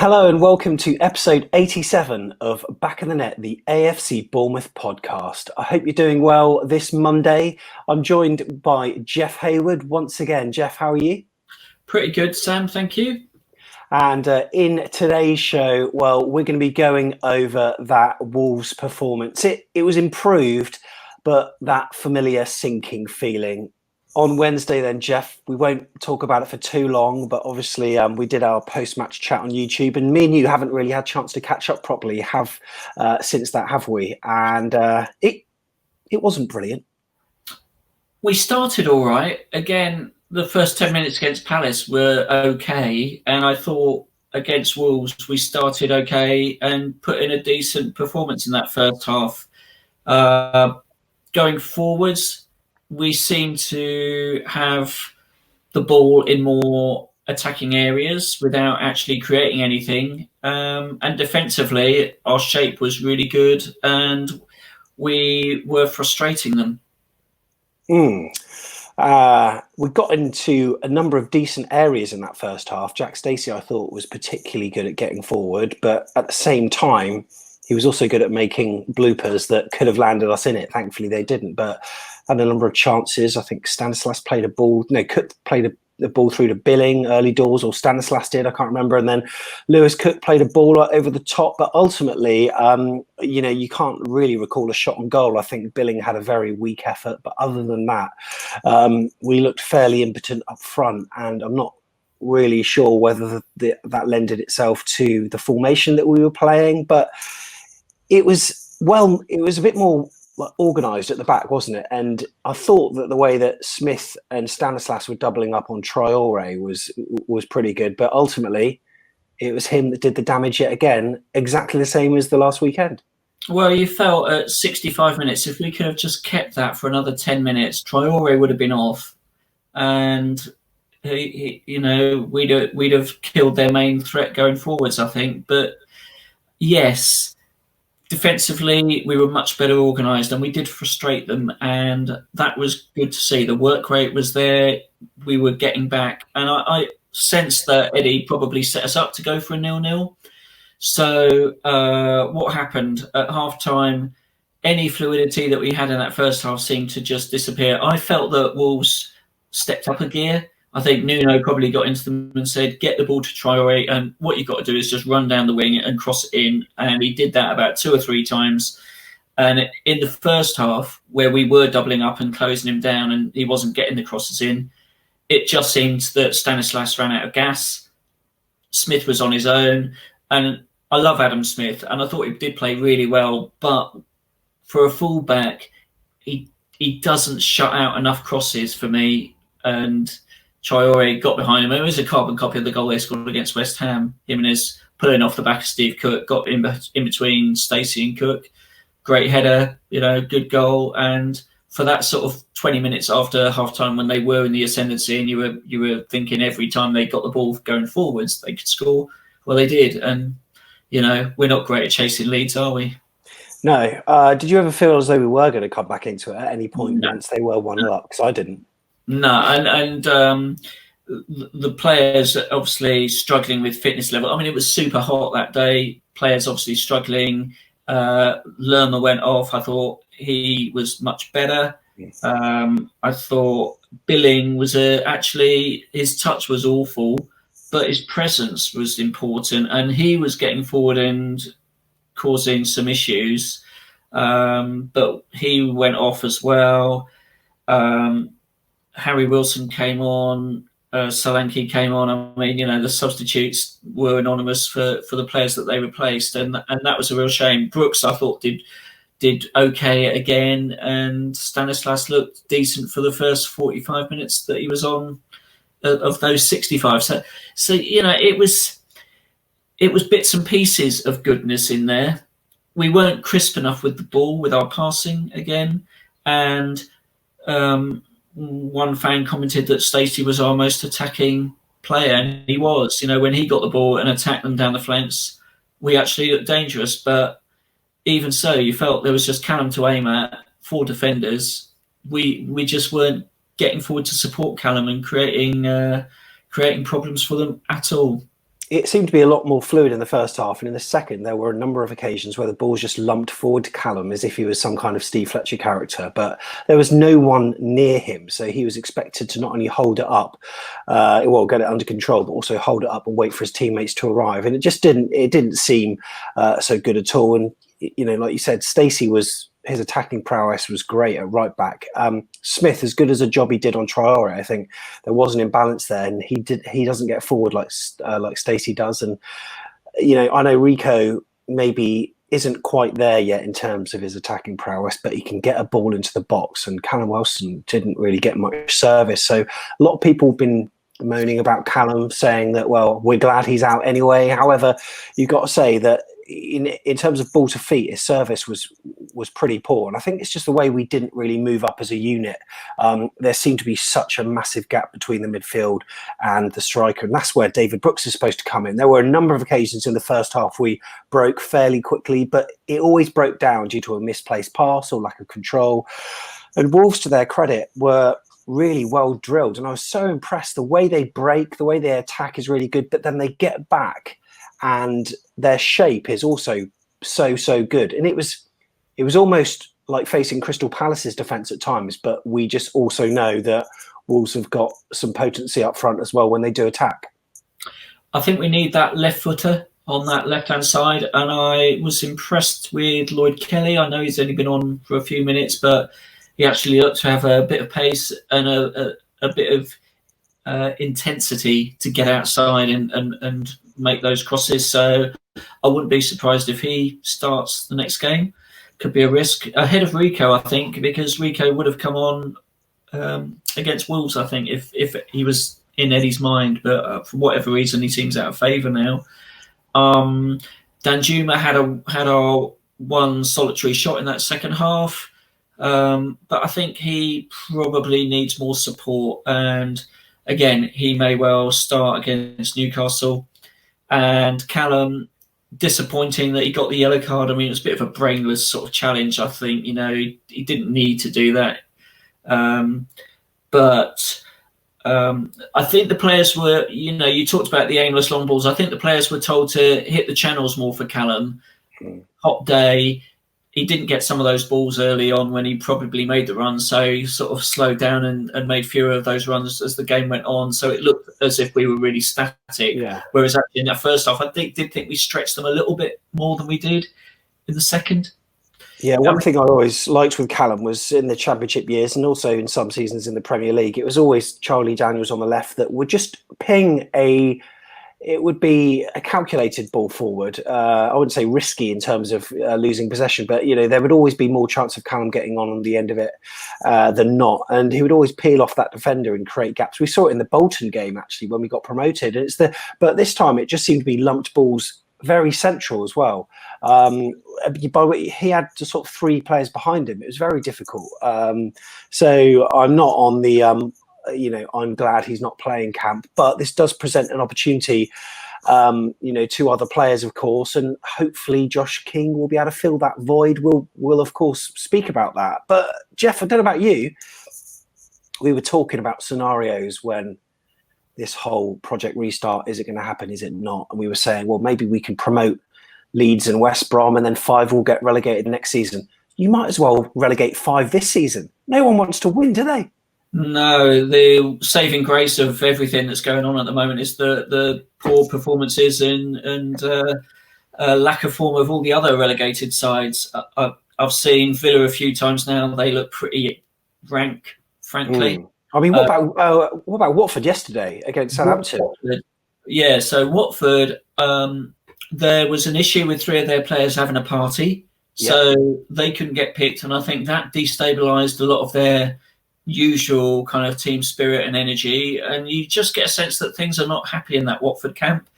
Hello and welcome to episode 87 of Back in the Net, the AFC Bournemouth podcast. I hope you're doing well this Monday. I'm joined by Jeff Hayward once again. Jeff, how are you? Pretty good, Sam, thank you. And in today's show, well, we're going to be going over that Wolves performance. It was improved, but that familiar sinking feeling. On Wednesday then, Jeff, we won't talk about it for too long, but obviously we did our post-match chat on YouTube, and me and you haven't really had a chance to catch up properly since that, have we? And it wasn't brilliant. We started all right. Again, the first 10 minutes against Palace were okay, and I thought against Wolves we started okay and put in a decent performance in that first half. Going forwards, we seem to have the ball in more attacking areas without actually creating anything. And defensively, our shape was really good and we were frustrating them. We got into a number of decent areas in that first half. Jack Stacey, I thought, was particularly good at getting forward, but at the same time, he was also good at making bloopers that could have landed us in it. Thankfully, they didn't, but had a number of chances. I think Stanislas played a ball. No, Cook played the ball through to Billing early doors, or Stanislas did. I can't remember. And then Lewis Cook played a ball over the top. But ultimately, you can't really recall a shot on goal. I think Billing had a very weak effort. But other than that, we looked fairly impotent up front. And I'm not really sure whether that lended itself to the formation that we were playing. But it was a bit more organised at the back, wasn't it? And I thought that the way that Smith and Stanislas were doubling up on Traore was pretty good. But ultimately, it was him that did the damage yet again, exactly the same as the last weekend. Well, you felt at 65 minutes, if we could have just kept that for another 10 minutes, Traore would have been off. And, we'd have killed their main threat going forwards, I think. But, yes, defensively, we were much better organised and we did frustrate them, and that was good to see. The work rate was there. We were getting back, and I sensed that Eddie probably set us up to go for a 0-0. So what happened at half-time, any fluidity that we had in that first half seemed to just disappear. I felt that Wolves stepped up a gear. I think Nuno probably got into them and said, get the ball to Traore, and what you've got to do is just run down the wing and cross it in. And he did that about 2 or 3 times. And in the first half, where we were doubling up and closing him down and he wasn't getting the crosses in, it just seemed that Stanislas ran out of gas. Smith was on his own. And I love Adam Smith, and I thought he did play really well. But for a fullback, he doesn't shut out enough crosses for me. And Traore got behind him. It was a carbon copy of the goal they scored against West Ham. Jimenez pulling off the back of Steve Cook, got in between Stacey and Cook. Great header, good goal. And for that sort of 20 minutes after half-time, when they were in the ascendancy and you were thinking every time they got the ball going forwards, they could score. Well, they did. And, we're not great at chasing leads, are we? No. Did you ever feel as though we were going to come back into it at any point once they were 1-0 up? Because I didn't. No, and the players obviously struggling with fitness level. I mean, it was super hot that day. Players obviously struggling. Lerma went off. I thought he was much better. Yes. I thought Billing was actually his touch was awful, but his presence was important, and he was getting forward and causing some issues. But he went off as well. Harry Wilson came on, Solanke came on. I mean, the substitutes were anonymous for the players that they replaced, and that was a real shame. Brooks, I thought, did okay again, and Stanislas looked decent for the first 45 minutes that he was on of those 65. So it was bits and pieces of goodness in there. We weren't crisp enough with the ball with our passing again, and one fan commented that Stacey was our most attacking player, and he was. When he got the ball and attacked them down the flanks, we actually looked dangerous. But even so, you felt there was just Callum to aim at, 4 defenders. We just weren't getting forward to support Callum and creating problems for them at all. it seemed to be a lot more fluid in the first half, and in the second there were a number of occasions where the ball was just lumped forward to Callum as if he was some kind of Steve Fletcher character, but there was no one near him, so he was expected to not only hold it up, get it under control, but also hold it up and wait for his teammates to arrive, and it didn't seem so good at all. And like you said, his attacking prowess was great at right back. Smith, as good as a job he did on Traore, I think there was an imbalance there, and he doesn't get forward like Stacey does. And I know Rico maybe isn't quite there yet in terms of his attacking prowess, but he can get a ball into the box, and Callum Wilson didn't really get much service. So a lot of people have been moaning about Callum, saying that, well, we're glad he's out anyway. However, you've got to say that in terms of ball to feet, his service was pretty poor, and I think it's just the way we didn't really move up as a unit. There seemed to be such a massive gap between the midfield and the striker, and that's where David Brooks is supposed to come in. There were a number of occasions in the first half we broke fairly quickly, but it always broke down due to a misplaced pass or lack of control. And Wolves, to their credit, were really well drilled, and I was so impressed. The way they break, the way they attack is really good, but then they get back and their shape is also so good. And it was almost like facing Crystal Palace's defence at times, but we just also know that Wolves have got some potency up front as well when they do attack. I think we need that left footer on that left-hand side, and I was impressed with Lloyd Kelly. I know he's only been on for a few minutes, but he actually looked to have a bit of pace and a bit of intensity to get outside and make those crosses. So I wouldn't be surprised if he starts the next game. Could be a risk ahead of Rico, I think, because Rico would have come on against Wolves, I think, if he was in Eddie's mind. But for whatever reason, he seems out of favour now. Danjuma had a one solitary shot in that second half. But I think he probably needs more support. And again, he may well start against Newcastle. And Callum, disappointing that he got the yellow card. I mean, it was a bit of a brainless sort of challenge, I think. He didn't need to do that. But I think the players were, you talked about the aimless long balls. I think the players were told to hit the channels more for Callum. Hot day. He didn't get some of those balls early on when he probably made the run, so he sort of slowed down and made fewer of those runs as the game went on. So it looked as if we were really static. Yeah. Whereas actually in that first half, I did think we stretched them a little bit more than we did in the second. Yeah, one thing I always liked with Callum was in the Championship years and also in some seasons in the Premier League, it was always Charlie Daniels on the left that would just ping it would be a calculated ball forward. I wouldn't say risky in terms of losing possession, but there would always be more chance of Callum getting on the end of it than not. And he would always peel off that defender and create gaps. We saw it in the Bolton game actually when we got promoted. And but this time it just seemed to be lumped balls very central as well. He had sort of three players behind him. It was very difficult. So I'm not on the I'm glad he's not playing camp, but this does present an opportunity, to other players, of course, and hopefully Josh King will be able to fill that void. We'll of course speak about that. But Jeff, I don't know about you. We were talking about scenarios when this whole Project Restart, is it going to happen? Is it not? And we were saying, well, maybe we can promote Leeds and West Brom and then 5 will get relegated next season. You might as well relegate 5 this season. No one wants to win, do they? No, the saving grace of everything that's going on at the moment is the poor performances and lack of form of all the other relegated sides. I've seen Villa a few times now. They look pretty rank, frankly. I mean, what about Watford yesterday against Southampton? Yeah, so Watford, there was an issue with 3 of their players having a party, so they couldn't get picked, and I think that destabilised a lot of their usual kind of team spirit and energy, and you just get a sense that things are not happy in that Watford camp.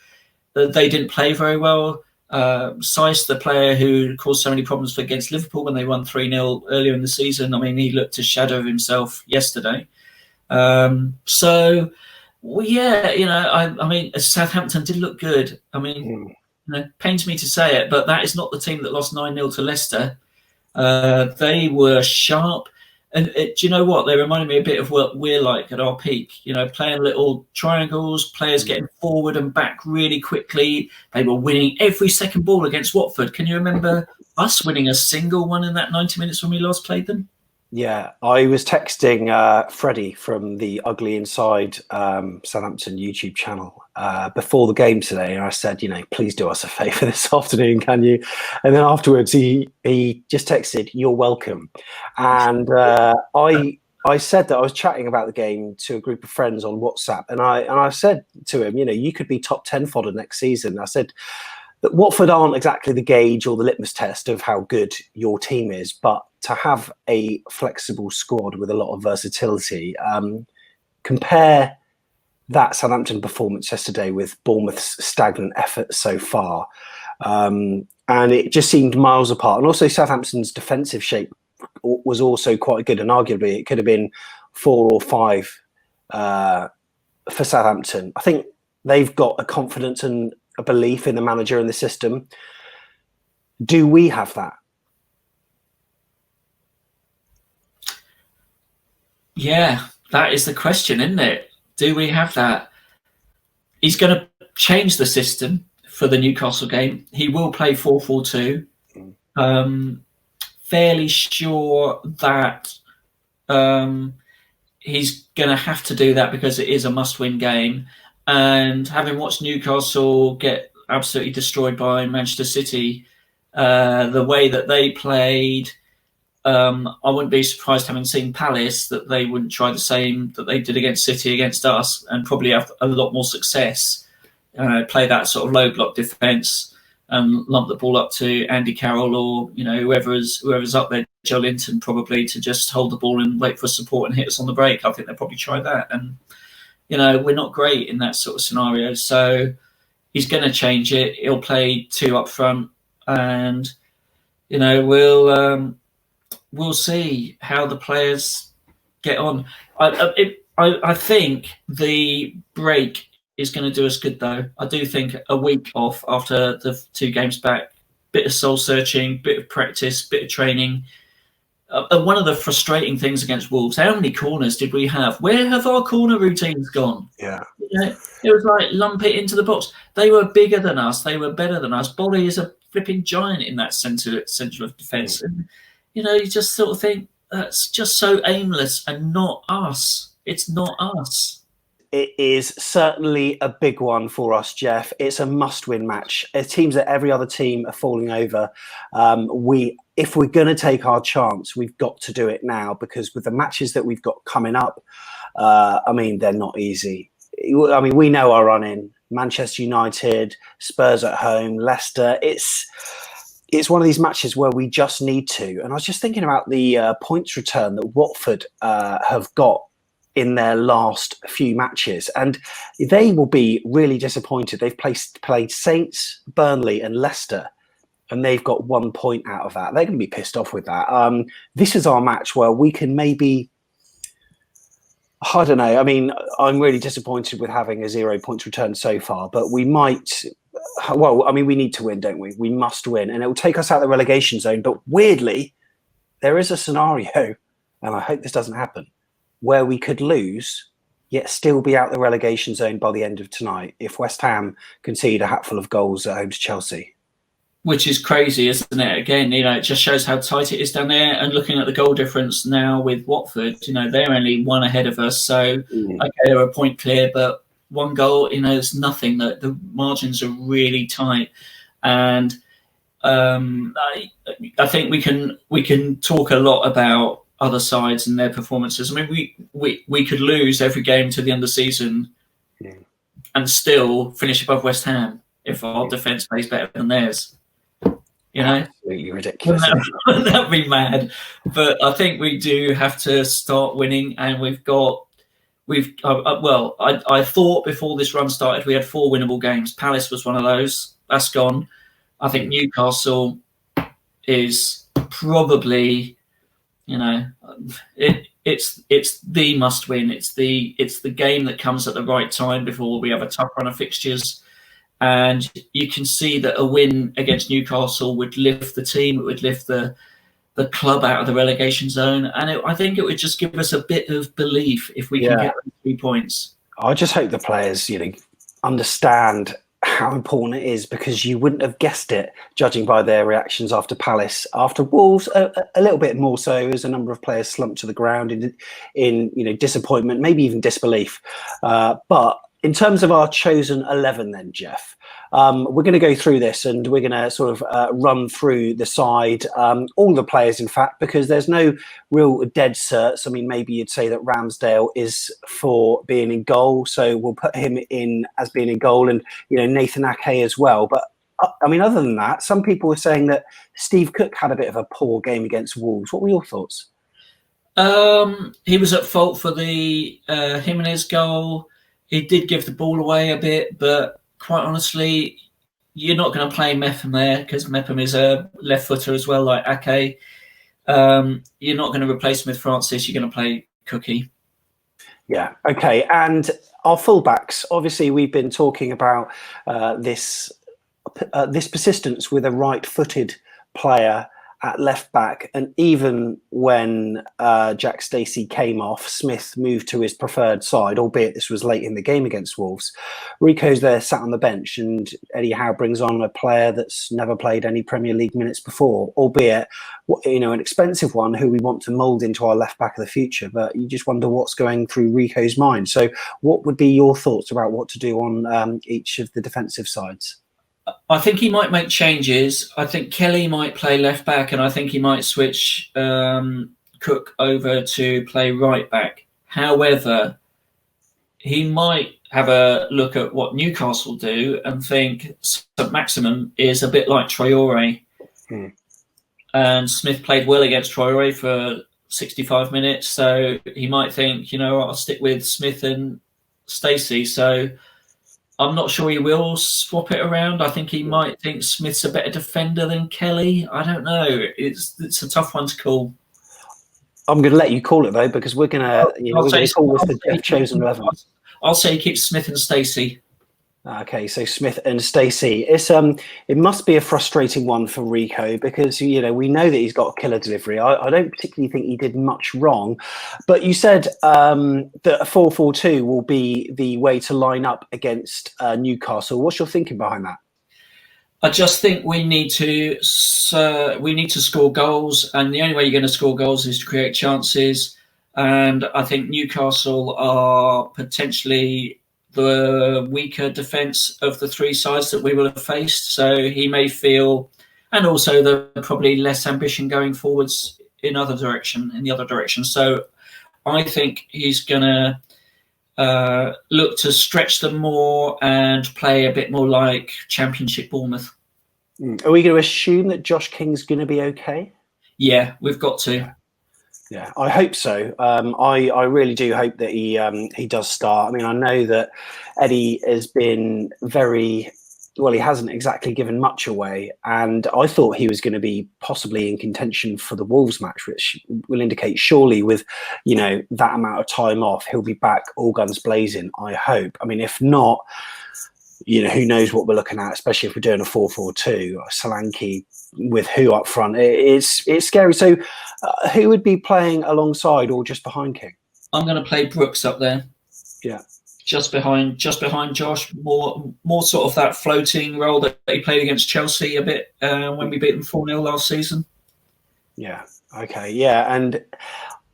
They didn't play very well. Seiss, the player who caused so many problems against Liverpool when they won 3-0 earlier in the season, I mean, he looked a shadow of himself yesterday. I mean, Southampton did look good. I mean, pains me to say it, but that is not the team that lost 9-0 to Leicester. They were sharp. And do you know what? They reminded me a bit of what we're like at our peak, playing little triangles, players getting forward and back really quickly. They were winning every second ball against Watford. Can you remember us winning a single one in that 90 minutes when we last played them? Yeah, I was texting Freddie from the Ugly Inside Southampton YouTube channel before the game today, and I said, please do us a favour this afternoon, can you? And then afterwards, he just texted, "You're welcome." And I said that I was chatting about the game to a group of friends on WhatsApp, and I said to him, you could be top 10 fodder next season. I said that Watford aren't exactly the gauge or the litmus test of how good your team is, but to have a flexible squad with a lot of versatility, compare that Southampton performance yesterday with Bournemouth's stagnant effort so far. And it just seemed miles apart. And also Southampton's defensive shape was also quite good. And arguably it could have been 4 or 5 for Southampton. I think they've got a confidence and a belief in the manager and the system. Do we have that? Yeah, that is the question, isn't it? Do we have that? He's going to change the system for the Newcastle game. He will play 4-4-2. Fairly sure that he's going to have to do that because it is a must-win game. And having watched Newcastle get absolutely destroyed by Manchester City, the way that they played, I wouldn't be surprised, having seen Palace, that they wouldn't try the same that they did against City against us, and probably have a lot more success. Play that sort of low block defence and lump the ball up to Andy Carroll or whoever's up there, Joe Linton, probably, to just hold the ball and wait for support and hit us on the break. I think they'll probably try that. And we're not great in that sort of scenario, so he's going to change it. He'll play 2 up front, and we'll see how the players get on. I think the break is going to do us good, though. I do think a week off after the 2 games back, bit of soul searching, bit of practice, bit of training. One of the frustrating things against Wolves, how many corners did we have? Where have our corner routines gone? Yeah. It was like lump it into the box. They were bigger than us. They were better than us. Bolly is a flipping giant in that centre of defence. And, you just sort of think, that's just so aimless and not us. It's not us. It is certainly a big one for us, Jeff. It's a must-win match. It seems that every other team are falling over. If we're going to take our chance, we've got to do it now, because with the matches that we've got coming up, they're not easy. We know our run-in. Manchester United, Spurs at home, Leicester. It's one of these matches where we just need to. And I was just thinking about the points return that Watford have got in their last few matches, and they will be really disappointed. They've played Saints, Burnley and Leicester, and they've got 1 point out of that. They're going to be pissed off with that. This is our match where we can maybe, I don't know. I'm really disappointed with having a 0 points return so far, but we might, we need to win, don't we? We must win, and it will take us out of the relegation zone. But weirdly, there is a scenario, and I hope this doesn't happen, where we could lose, yet still be out the relegation zone by the end of tonight if West Ham concede a hatful of goals at home to Chelsea. Which is crazy, isn't it? Again, it just shows how tight it is down there. And looking at the goal difference now with Watford, they're only 1 ahead of us. So, okay, they're a point clear, but 1 goal, it's nothing. The margins are really tight. And I think we can talk a lot about other sides and their performances. We could lose every game to the end of the season and still finish above West Ham if our defence plays better than theirs. Absolutely ridiculous. That'd be mad. But I think we do have to start winning, and I thought before this run started we had 4 winnable games. Palace was one of those. That's gone. I think Newcastle is probably, it's the must win. It's the game that comes at the right time before we have a tough run of fixtures. And you can see that a win against Newcastle would lift the team. It would lift the the club out of the relegation zone, and I think it would just give us a bit of belief if we can get 3 points. I just hope the players, understand how important it is, because you wouldn't have guessed it, judging by their reactions after Palace. After Wolves, a little bit more so, as a number of players slumped to the ground in disappointment, maybe even disbelief. But in terms of our chosen 11 then, Jeff, we're going to go through this, and we're going to sort of run through the side, all the players, in fact, because there's no real dead certs. I mean, maybe you'd say that Ramsdale is for being in goal, so we'll put him in as being in goal, and Nathan Ake as well. But I mean, other than that, some people were saying that Steve Cook had a bit of a poor game against Wolves. What were your thoughts? He was at fault for the Jimenez goal. He did give the ball away a bit, but quite honestly, you're not going to play Mepham there, because Mepham is a left footer as well, like Ake. You're not going to replace Smith Francis. You're going to play Cookie. Yeah. Okay. And our fullbacks. Obviously, we've been talking about this persistence with a right-footed player at left back, and even when Jack Stacey came off, Smith moved to his preferred side, albeit this was late in the game against Wolves. Rico's there sat on the bench, and Eddie Howe brings on a player that's never played any Premier League minutes before, albeit an expensive one who we want to mould into our left back of the future. But you just wonder what's going through Rico's mind. So what would be your thoughts about what to do on each of the defensive sides? I think he might make changes. I think Kelly might play left back, and I think he might switch Cook over to play right back. However, he might have a look at what Newcastle do and think St. Maximin is a bit like Traore. And Smith played well against Traore for 65 minutes, so he might think, I'll stick with Smith and Stacey. So I'm not sure he will swap it around. I think he might think Smith's a better defender than Kelly. I don't know. It's a tough one to call. I'm going to let you call it, though, because we're going to call this the chosen 11. I'll say he keeps Smith and Stacey. Okay, so Smith and Stacey. It must be a frustrating one for Rico, because we know that he's got a killer delivery. I don't particularly think he did much wrong, but you said that a 4-4-2 will be the way to line up against Newcastle. What's your thinking behind that? I just think we need to score goals, and the only way you're going to score goals is to create chances. And I think Newcastle are potentially the weaker defence of the three sides that we will have faced. So he may feel, and also the probably less ambition going forwards in the other direction. So I think he's going to look to stretch them more and play a bit more like Championship Bournemouth. Are we going to assume that Josh King's going to be okay? Yeah, we've got to. Yeah, I hope so. I really do hope that he does start. I mean, I know that Eddie has been he hasn't exactly given much away, and I thought he was going to be possibly in contention for the Wolves match, which will indicate surely with that amount of time off, he'll be back all guns blazing, I hope. I mean, if not, who knows what we're looking at, especially if we're doing a 4-4-2, Solanke with who up front. It's scary. So who would be playing alongside or just behind King? I'm going to play Brooks up there. Yeah. Just behind Josh, more sort of that floating role that he played against Chelsea a bit when we beat them 4-0 last season. Yeah. Okay. Yeah. And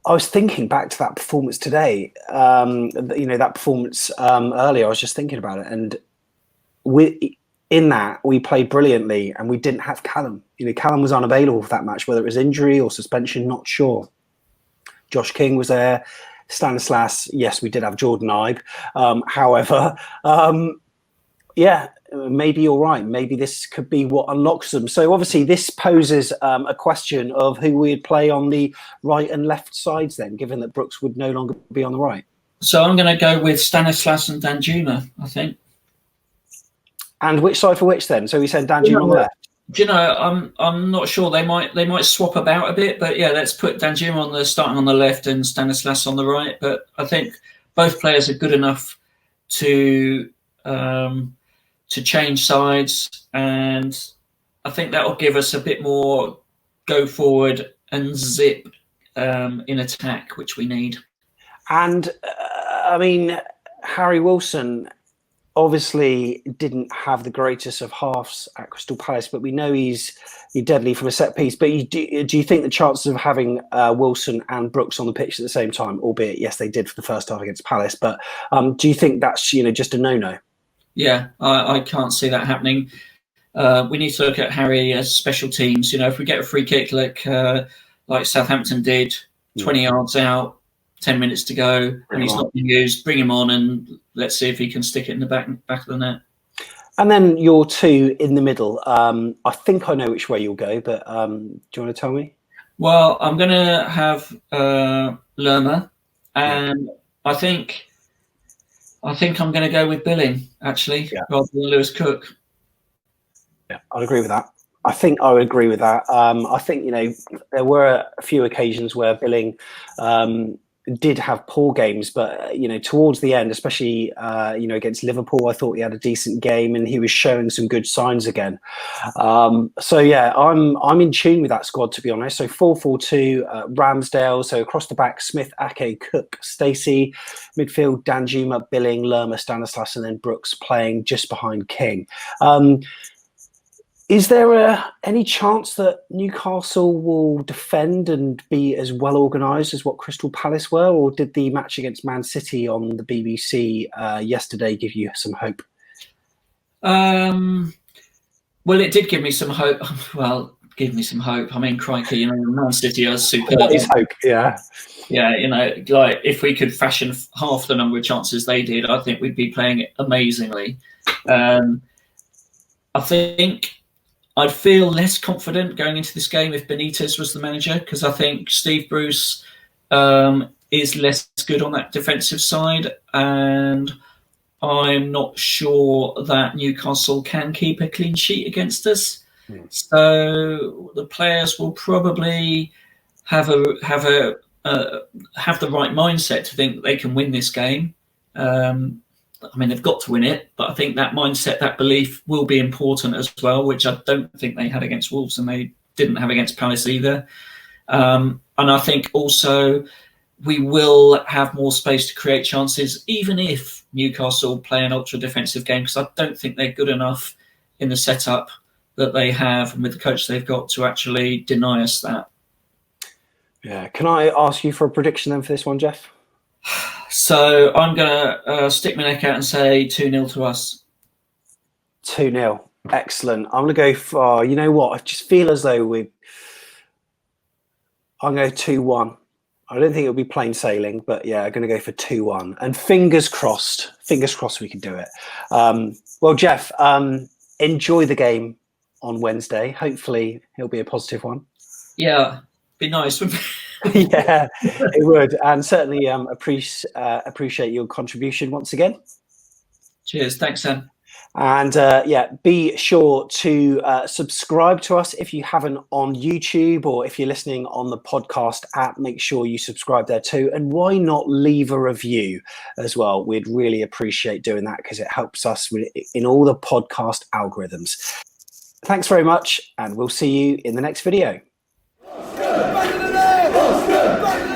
I was thinking back to that performance today, that performance earlier. I was just thinking about it, and in that, we played brilliantly, and we didn't have Callum. Callum was unavailable for that match, whether it was injury or suspension, not sure. Josh King was there. Stanislas, yes, we did have Jordan Ibe. However, maybe you're right. Maybe this could be what unlocks them. So obviously this poses a question of who we'd play on the right and left sides then, given that Brooks would no longer be on the right. So I'm going to go with Stanislas and Danjuma, I think. And which side for which then? So we said Danjuma on the left. Do you know, I'm not sure. They might swap about a bit, but yeah, let's put Danjuma starting on the left and Stanislas on the right. But I think both players are good enough to change sides, and I think that will give us a bit more go forward and zip in attack, which we need. And I mean, Harry Wilson obviously didn't have the greatest of halves at Crystal Palace, but we know he's deadly from a set piece. But do you think the chances of having Wilson and Brooks on the pitch at the same time, albeit yes, they did for the first half against Palace, but do you think that's just a no-no? Yeah, I can't see that happening. We need to look at Harry as special teams. If we get a free kick like Southampton did, 20 yards out, 10 minutes to go, and he's not being used, bring him on and let's see if he can stick it in the back of the net. And then your two in the middle. I think I know which way you'll go, but do you want to tell me? Well, I'm going to have Lerma, and I think I'm going to go with Billing, actually, rather than Lewis Cook. Yeah, I'd agree with that. I think I would agree with that. I think, there were a few occasions where Billing did have poor games, but towards the end, especially against Liverpool, I thought he had a decent game and he was showing some good signs again. So yeah, I'm in tune with that squad, to be honest. So 4-4-2, Ramsdale. So across the back, Smith, Ake, Cook, Stacey. Midfield, Danjuma, Billing, Lerma, Stanislas, and then Brooks playing just behind King. Is there any chance that Newcastle will defend and be as well organised as what Crystal Palace were, or did the match against Man City on the BBC yesterday give you some hope? Well, it did give me some hope. Well, give me some hope. I mean, crikey, Man City are superb. What is hope? Yeah. Yeah, like if we could fashion half the number of chances they did, I think we'd be playing amazingly. I think I'd feel less confident going into this game if Benitez was the manager, because I think Steve Bruce is less good on that defensive side, and I'm not sure that Newcastle can keep a clean sheet against us. So the players will probably have the right mindset to think they can win this game. I mean, they've got to win it, but I think that mindset, that belief will be important as well, which I don't think they had against Wolves and they didn't have against Palace either. And I think also we will have more space to create chances, even if Newcastle play an ultra-defensive game, because I don't think they're good enough in the setup that they have and with the coach they've got to actually deny us that. Yeah. Can I ask you for a prediction then for this one, Jeff? So I'm going to stick my neck out and say 2-0 to us. 2-0. Excellent. I'm going to go for, you know what? I just feel as though I'm going to go 2-1. I don't think it'll be plain sailing, but yeah, I'm going to go for 2-1. And fingers crossed we can do it. Well, Jeff, enjoy the game on Wednesday. Hopefully it'll be a positive one. Yeah, be nice, wouldn't it? Yeah, it would, and certainly appreciate your contribution once again. Cheers, thanks, Sam. And be sure to subscribe to us if you haven't on YouTube, or if you're listening on the podcast app, make sure you subscribe there too. And why not leave a review as well? We'd really appreciate doing that because it helps us in all the podcast algorithms. Thanks very much, and we'll see you in the next video. Back in the